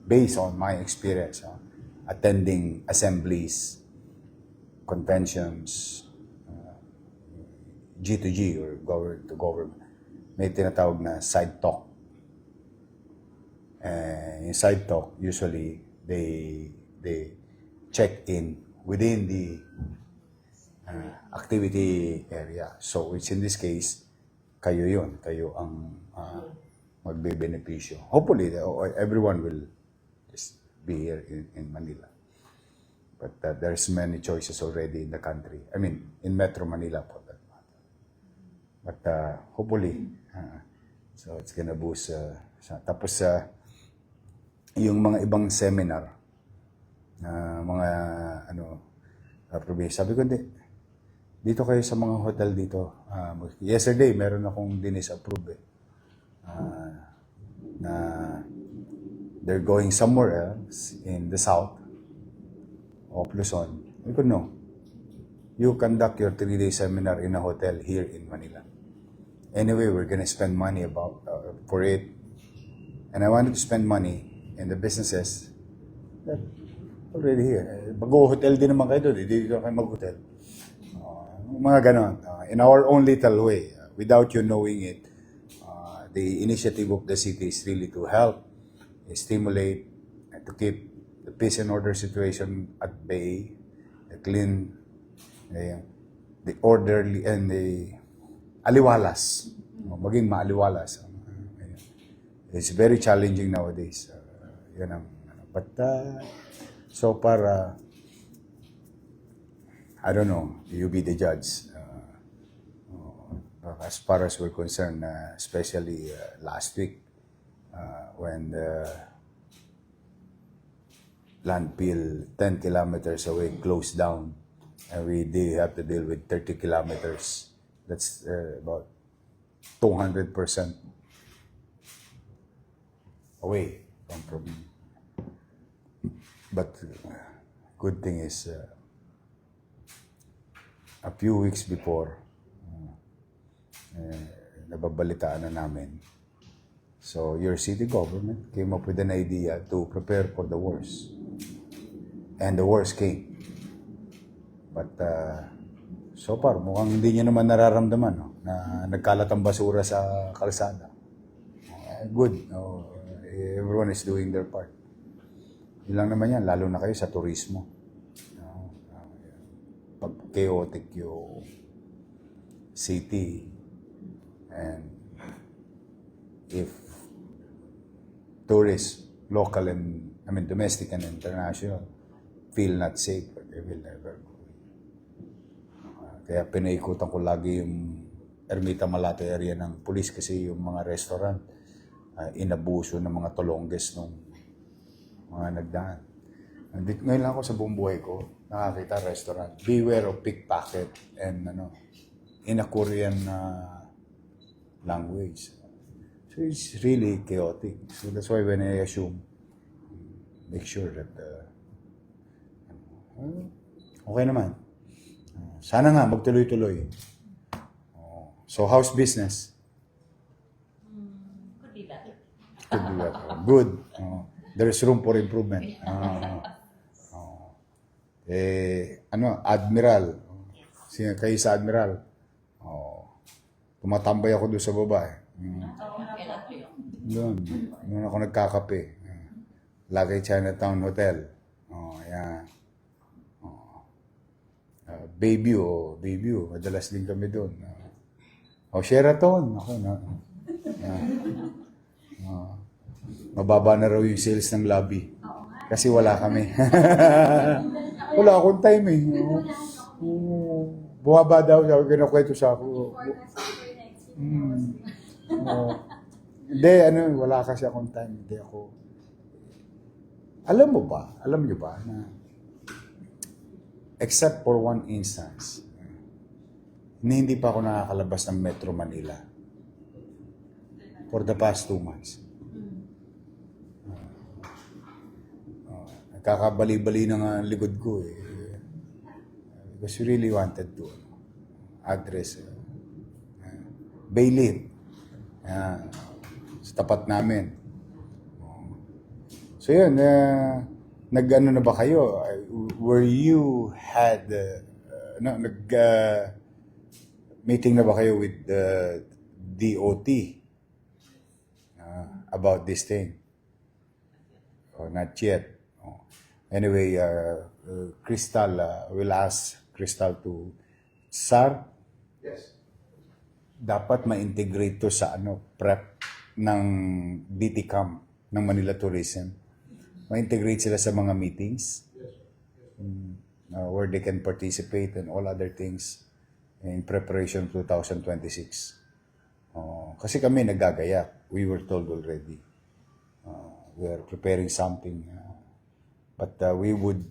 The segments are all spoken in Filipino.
based on my experience, attending assemblies, conventions, G2G or government to government, may tinatawag na side talk. Yung side talk, usually, they check in within the activity area. So, which in this case, kayo ang magbe-benepisyo. Hopefully, everyone will just be here in Manila. But there's many choices already in the country. I mean, in Metro Manila po. But hopefully, so it's gonna boost. Tapos, yung mga ibang seminar, mga probinsya, sabi ko, hindi, dito kayo sa mga hotel dito. Yesterday, meron akong dinis-approve na they're going somewhere else in the south of Luzon. I could know. You conduct your 3-day seminar in a hotel here in Manila. Anyway, we're gonna spend money for it. And I wanted to spend money in the businesses that already here. Mag-hotel din naman kayo doon. Dito kayo mag-hotel. Mga ganon. In our own little way, without you knowing it, the initiative of the city is really to help, stimulate, and to keep the peace and order situation at bay, the clean, the orderly, and the aliwalas. Maging maaliwalas. It's very challenging nowadays. But so far, I don't know. You be the judge. As far as we're concerned, especially last week, when the landfill 10 kilometers away closed down, and we did have to deal with 30 kilometers. That's about 200% away from. But good thing is, a few weeks before, nababalitaan na namin. So your city government came up with an idea to prepare for the worst. And the worst came. But so far, mukhang hindi niya naman nararamdaman na nagkalat ang basura sa kalsada. Good. Everyone is doing their part. Yun lang naman yan, lalo na kayo sa turismo. Pag chaotic yung city, and if tourists, local and, domestic and international, feel not safe, they will never go. Kaya pinaikutan ko lagi yung Ermita Malate area ng police kasi yung mga restaurant, inabuso ng mga tolongges nung mga nagdaan. Ngayon lang ako sa buong buhay ko, nakakita restaurant. Beware of pickpocket and in a Korean language. So it's really chaotic. So that's why when I assume, make sure that okay naman. Sana nga magtuloy-tuloy. So how's business? Could be better. Could be better. Good. There's room for improvement. Admiral. Kayo sa Admiral. Tumatambay ako doon sa baba. Doon ako nagkakape. Lagi Chinatown Hotel. Yan. Bayview. Madalas din kami doon. Sheraton. Ako na. Mababa na raw yung sales ng lobby. Kasi wala kami. Wala akong time eh. Bumaba daw, kinukwento sa ako. Hindi, wala kasi akong time. Hindi ako. Alam niyo ba na except for one instance, hindi pa ako nakakalabas ng Metro Manila for the past 2 months. Nakakabali-bali na nga ang likod ko eh. Because we really wanted to address Bailey sa tapat namin. So yun, nag-ano na ba kayo? Were you had, meeting na ba kayo with the DOT about this thing? Or not yet? Oh. Anyway, Crystal, will ask Crystal to, Sar, Yes. dapat ma-integrate to sa prep ng DTCAM ng Manila Tourism. Ma-integrate sila sa mga meetings where they can participate and all other things in preparation 2026. Kasi kami nagagayak. We were told already. We are preparing something. But we would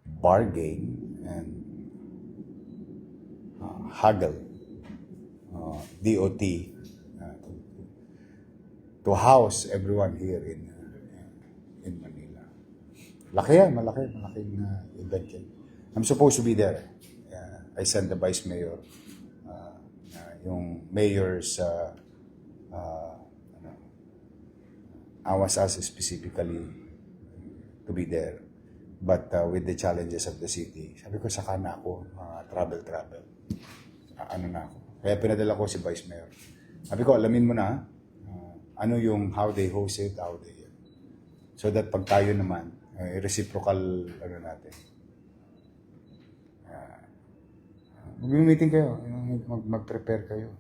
bargain and haggle DOT to house everyone here in Manila. Malaking event yan. I'm supposed to be there. I sent the Vice Mayor, yung mayor's, I was asked specifically to be there. But with the challenges of the city, sabi ko, saka na ako, travel. Ano na ako. Kaya pinadala ko si Vice Mayor. Sabi ko, alamin mo na, ano yung how they host it, so that pag tayo naman, reciprocal, natin. Mag-meeting kayo, mag-prepare kayo.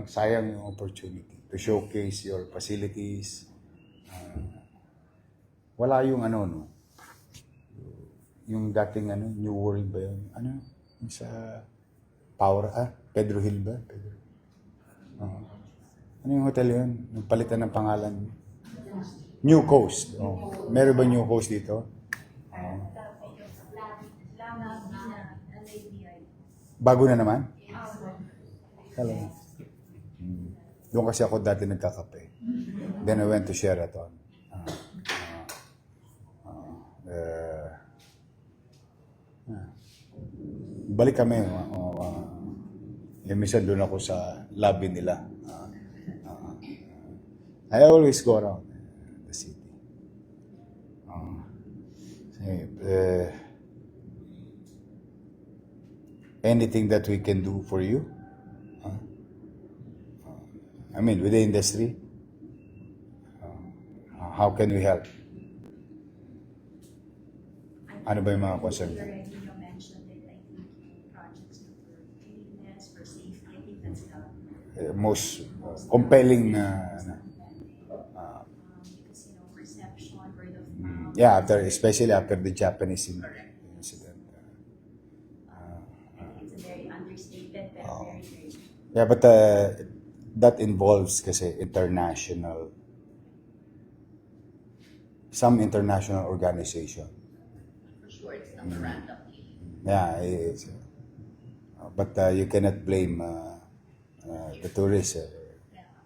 Sayang yung opportunity to showcase your facilities. Wala yung yung dating New World ba yun? Yung sa Pedro Hill ba? Ano yung hotel yun? Nagpalitan ng pangalan. New Coast. Meron ba New Coast dito? Bago na naman? Hello. Doon kasi ako dati nagkakape. Then I went to Sheraton. Balik kami. Minsan doon ako sa lobby nila. I always go around the city. Anything that we can do for you? I mean, with the industry? How can we help? Ano ba yung mga concern? Already you mentioned it, I think, projects for cleanliness, for safety, I think that's the Most compelling because perception, word of mouth. especially after the Japanese incident. It's a very understated, pero very. Yeah, but that involves kasi some international organization. For sure, it's not randomly. Yeah, it's, but you cannot blame the tourists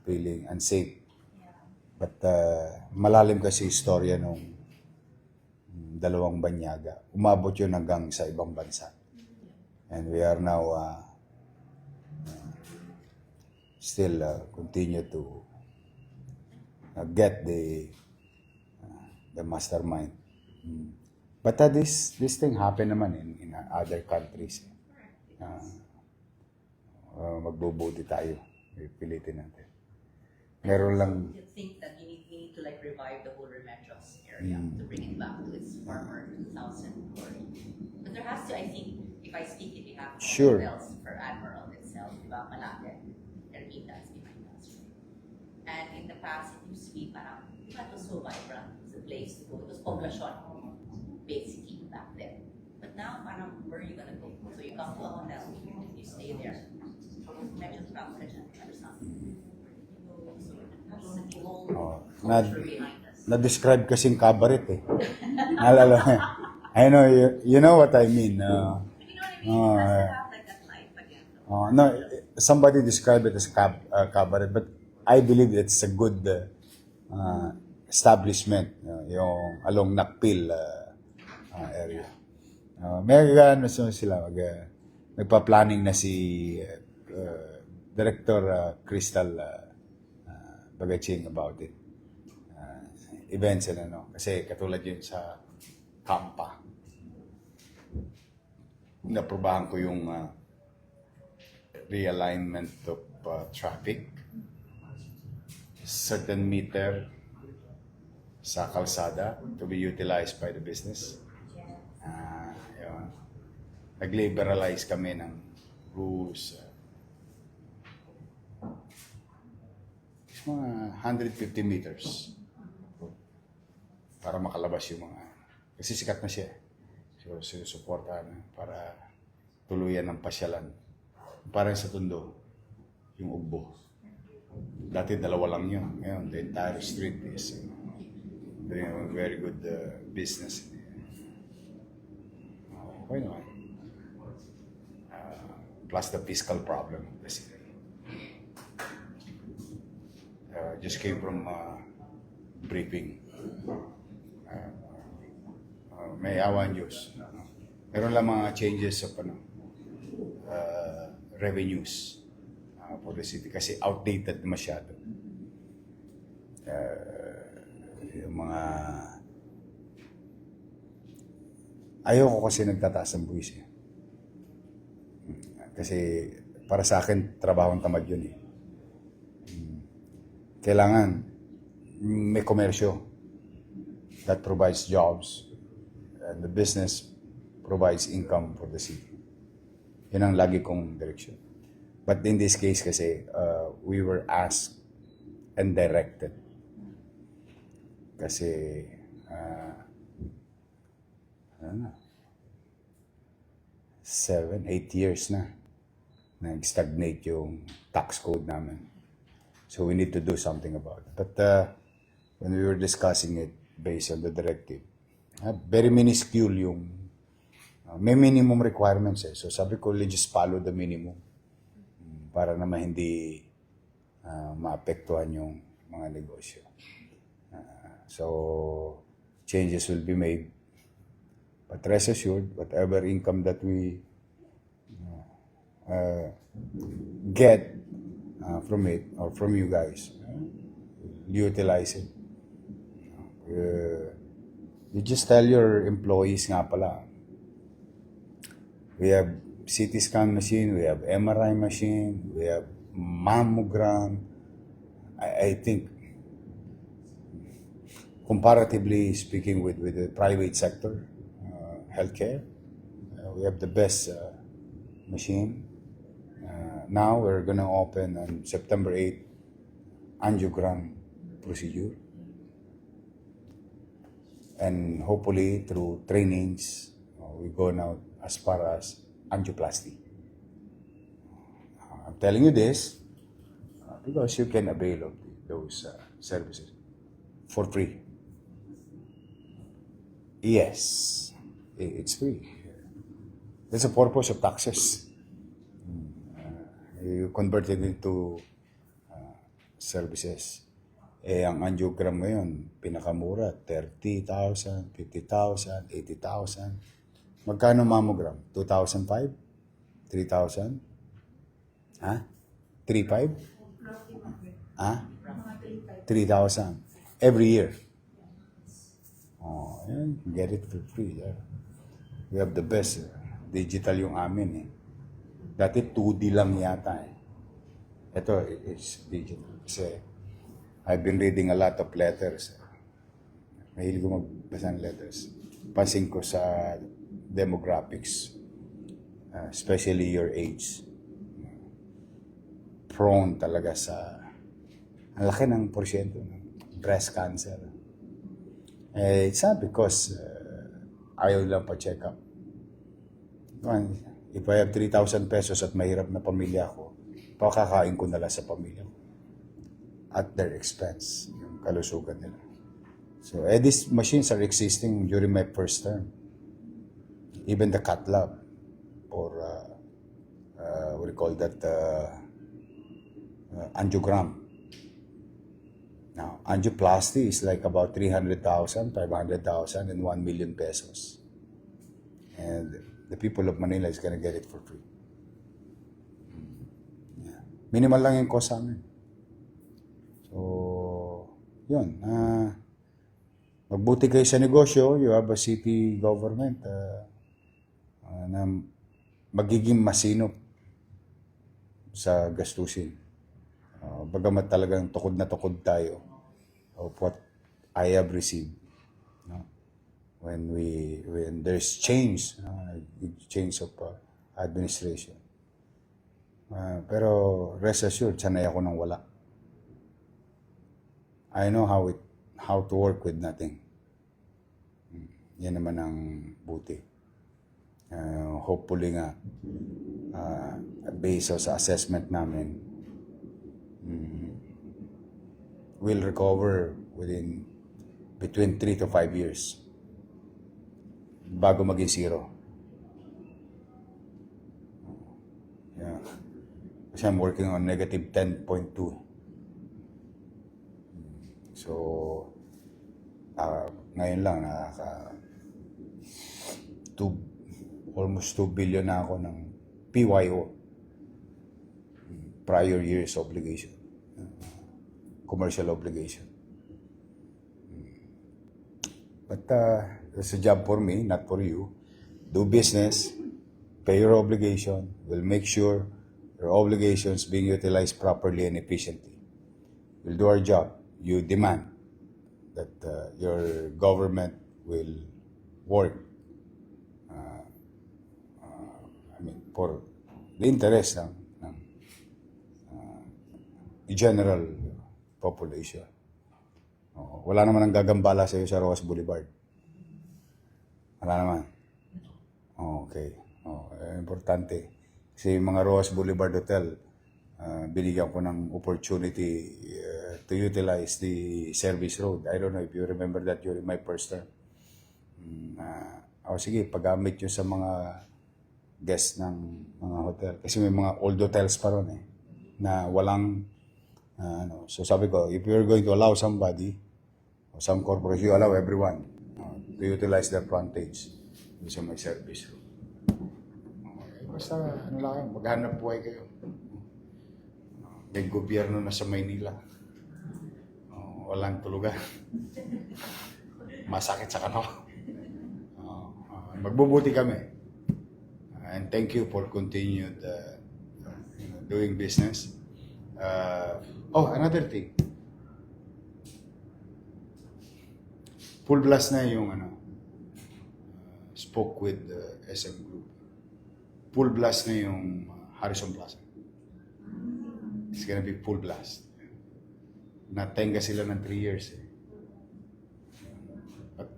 feeling unsafe. Yeah. But malalim kasi istorya nung dalawang banyaga. Umabot yun hanggang sa ibang bansa. And we are now still continue to get the mastermind. But this thing happen naman in other countries. Magbubuti tayo. Pilitin natin. Meron lang. You think that you need to like revive the whole Remedios area to bring it back to its former 2000 glory. But there has to, I think, if I speak in behalf of Sure. hotels for Admiral itself, diba, Malate, Ermitas, behind us. And in the past, it used to be parang, diba, it was so vibrant. It was a place to go. It was poblacion, basically, back then. But now, parang, where are you gonna go? So you come to a hotel, you stay there. Medyo travel ka dyan, or something. So that's the whole culture behind us. Na-describe kasing cabaret eh. Naalala mo? I know, you know what I mean. You know what I mean? It has to have like that life again. No, somebody described it as cabaret, but I believe it's a good establishment, yung along Nakpil area. May ano sila, nagpa-planning na si Director Crystal Bagaching about it. events and ano. Kasi katulad yun sa Kampa. Naprobahan ko yung realignment of traffic. Certain meter sa kalsada to be utilized by the business. Yun. Nag-liberalize kami ng rules. Mga 150 meters para makalabas yung mga, kasi sikat na siya. So, sinusuportahan na para tuluyan ng pasyalan. Parang sa Tondo, yung Ugbo. Dati dalawa lang yun. Ngayon, the entire street is doing a very good business. Okay naman. Plus the fiscal problem of the city. Just came from briefing. May awan Diyos. Meron lang mga changes sa revenues for the city kasi outdated na masyado. Yung mga ayoko kasi nagtataas ng buwis eh. Kasi para sa akin trabahong tamad yun eh. Kailangan may komersyo that provides jobs and the business provides income for the city. Yun ang lagi kong direction. But in this case kasi, we were asked and directed. Kasi, 7, 8 years na nag-stagnate yung tax code namin. So we need to do something about it. But when we were discussing it based on the directive, very minuscule yung, may minimum requirements eh. So sabi ko, let's just follow the minimum para naman hindi maapektuhan yung mga negosyo. So changes will be made. But rest assured, whatever income that we get from it or from you guys, utilize it. You just tell your employees nga pala, we have CT scan machine, we have MRI machine, we have mammogram. I think, comparatively speaking with the private sector, healthcare, we have the best machine. Now we're going to open on September 8th angiogram procedure. And hopefully through trainings, we go now as far as angioplasty. I'm telling you this because you can avail of those services for free. Yes, it's free. That's the purpose of taxes. You convert it into services. Eh, ang angiogram ngayon, pinakamura, 30,000, 50,000, 80,000. Magkano mammogram? 2,500? 3,000? Ha? 3,500? Ha? 3,000. Every year. Oh, yan. Get it for free. Yeah. We have the best. Digital yung amin eh. Dati 2D lang yata eh. Ito, it's digital. Kasi I've been reading a lot of letters. Mahilig ko magbasa ng letters. Pansin ko sa demographics, especially your age. Prone talaga sa, ang laki ng porsyento ng breast cancer. It's not because ayaw lang pa-check up. If I have 3,000 pesos at mahirap na pamilya ko, pakakain ko na lang sa pamilya ko. At their expense, yung kalusugan nila. So, these machines are existing during my first term. Even the cath lab, or what do you call that, angiogram. Now, angioplasty is like about 300,000, 500,000, and 1 million pesos. And the people of Manila is gonna get it for free. Yeah. Minimal lang yung cost sa amin. So, yun. magbuti kayo sa negosyo, you have a city government na magiging masinop sa gastusin. Bagamat talagang tukod na tukod tayo of what I have received. No? When there's change of administration. Pero rest assured, sanay ako nang wala. I know how to work with nothing. Yan naman ang buti. Hopefully nga, based sa assessment namin, we'll recover within between 3 to 5 years bago maging zero. Yeah. Kasi I'm working on negative 10.2. So, ngayon lang almost 2 billion na ako ng PYO, prior years obligation, commercial obligation. But it's a job for me, not for you. Do business, pay your obligation, we'll make sure your obligations being utilized properly and efficiently. We'll do our job. You demand that your government will work for the interest ng general population. Wala naman ang gagambala sa iyo sa Rojas Boulevard. Wala naman. Okay. Importante. Kasi yung mga Rojas Boulevard Hotel, binigyan ko ng opportunity to utilize the service road. I don't know if you remember that during my first term. Sige, pag-gamit nyo sa mga guests ng mga hotel. Kasi may mga old hotels pa ron na walang, so sabi ko, if you're going to allow somebody, or some corporation, you allow everyone to utilize their frontage sa may service road. Basta, lang, maghanap buhay kayo. May gobyerno na sa Maynila. Walang tulugan. Masakit sa kanawa. Magbubuti kami. And thank you for continued doing business. Another thing. Full blast na yung spoke with the SM Group. Full blast na yung Harrison Plaza. It's gonna be full blast. Natenga sila ng 3 years. But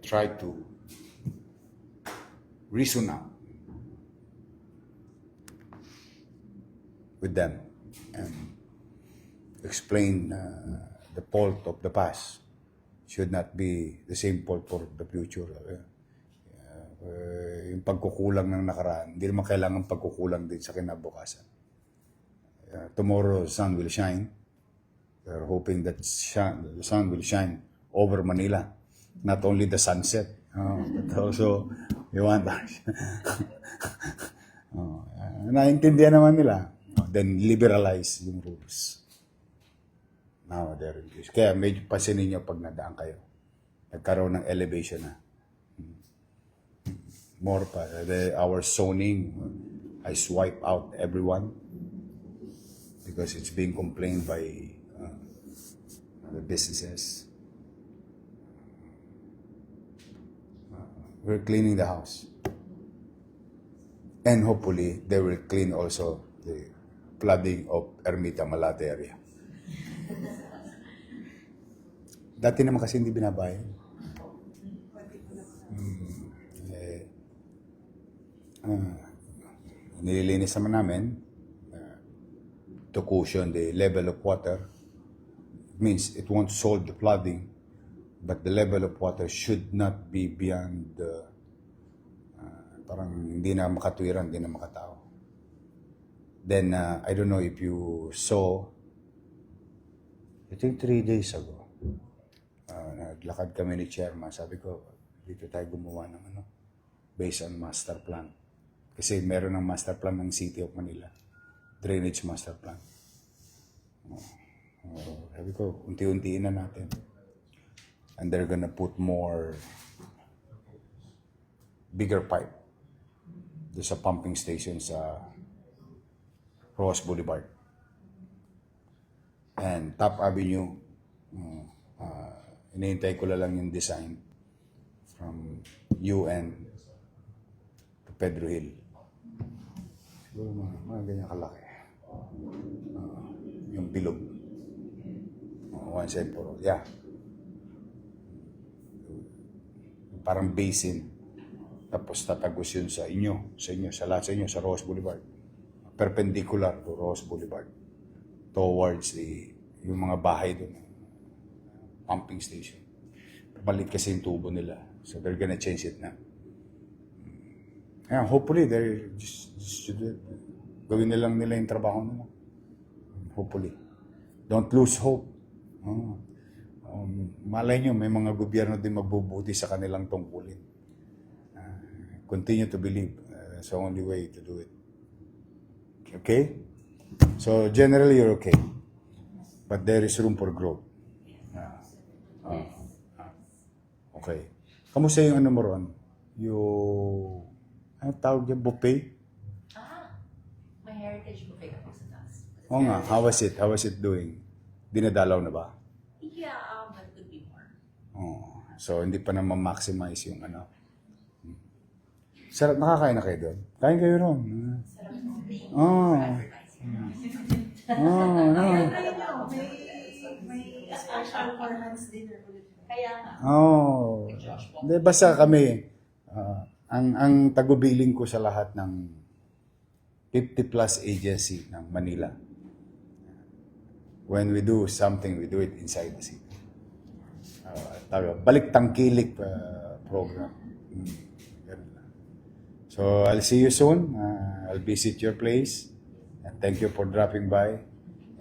try to reason out with them and explain the fault of the past should not be the same fault for the future. Yung pagkukulang ng nakaraan, hindi naman kailangan pagkukulang din sa kinabukasan. Tomorrow, the sun will shine. We're hoping that the sun will shine over Manila. Not only the sunset, but also we want that. Naintindihan naman nila. Then liberalize yung rules. Now they're reduced. Kaya medyo pasinin nyo pag nadaan kayo. Nagkaroon ng elevation na. More pa. Our zoning, I swipe out everyone because it's being complained by the businesses. We're cleaning the house. And hopefully, they will clean also the flooding of Ermita Malate area. Dati naman kasi hindi binabayan. Nililinis naman namin to cushion the level of water. It means it won't solve the flooding, but the level of water should not be beyond parang hindi na makatwiran, hindi na makatao. Then, I don't know if you saw, I think 3 days ago, naglakad kami ni Chairman. Sabi ko, dito tayo gumawa ng based on master plan. Kasi meron ng master plan ng City of Manila. Drainage master plan. Sabi ko, unti-untiin na natin. And they're gonna put more bigger pipe doon sa pumping station sa Ross Boulevard. And Top Avenue, inihintay ko lang yung design from UN to Pedro Hill. Siguro mga ganyan kalaki. Yung bilog. Once and for all. Yeah. Parang basin. Tapos tatagos yun sa inyo, sa lahat sa inyo, sa Ross Boulevard. Perpendicular to Ross Boulevard. Towards yung mga bahay doon. Pumping station. Palit kasi yung tubo nila. So they're gonna change it na. Yeah, hopefully, they're just gawin nilang nila yung trabaho nila. Hopefully. Don't lose hope. Malay nyo, may mga gobyerno din magbubuti sa kanilang tungkulin. Continue to believe. That's the only way to do it. Okay? So, generally, you're okay. But there is room for growth. Okay. Kamusta yung ano mo ron? Yung, ano tawag yan? Buffet? May heritage buffet ako sa taas. Oo nga. How was it? How was it doing? Dinadalaw na ba? Yeah, but could be more. Oh. So, hindi pa naman maximize yung ano. Sarap, nakakain na kayo doon? Kain kayo ron. Oh. May special for Hans dinner ulit. Kaya nga. Oh. Hindi, basta kami, ang tagubiling ko sa lahat ng 50 plus agency ng Manila. When we do something, we do it inside the city. Balik tangkilik program. Ganun lang. So, I'll see you soon. I'll visit your place. And thank you for dropping by.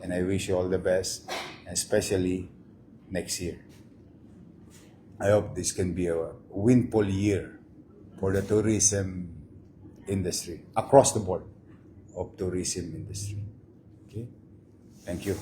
And I wish you all the best, especially next year. I hope this can be a windfall year for the tourism industry, across the board of tourism industry. Okay? Thank you.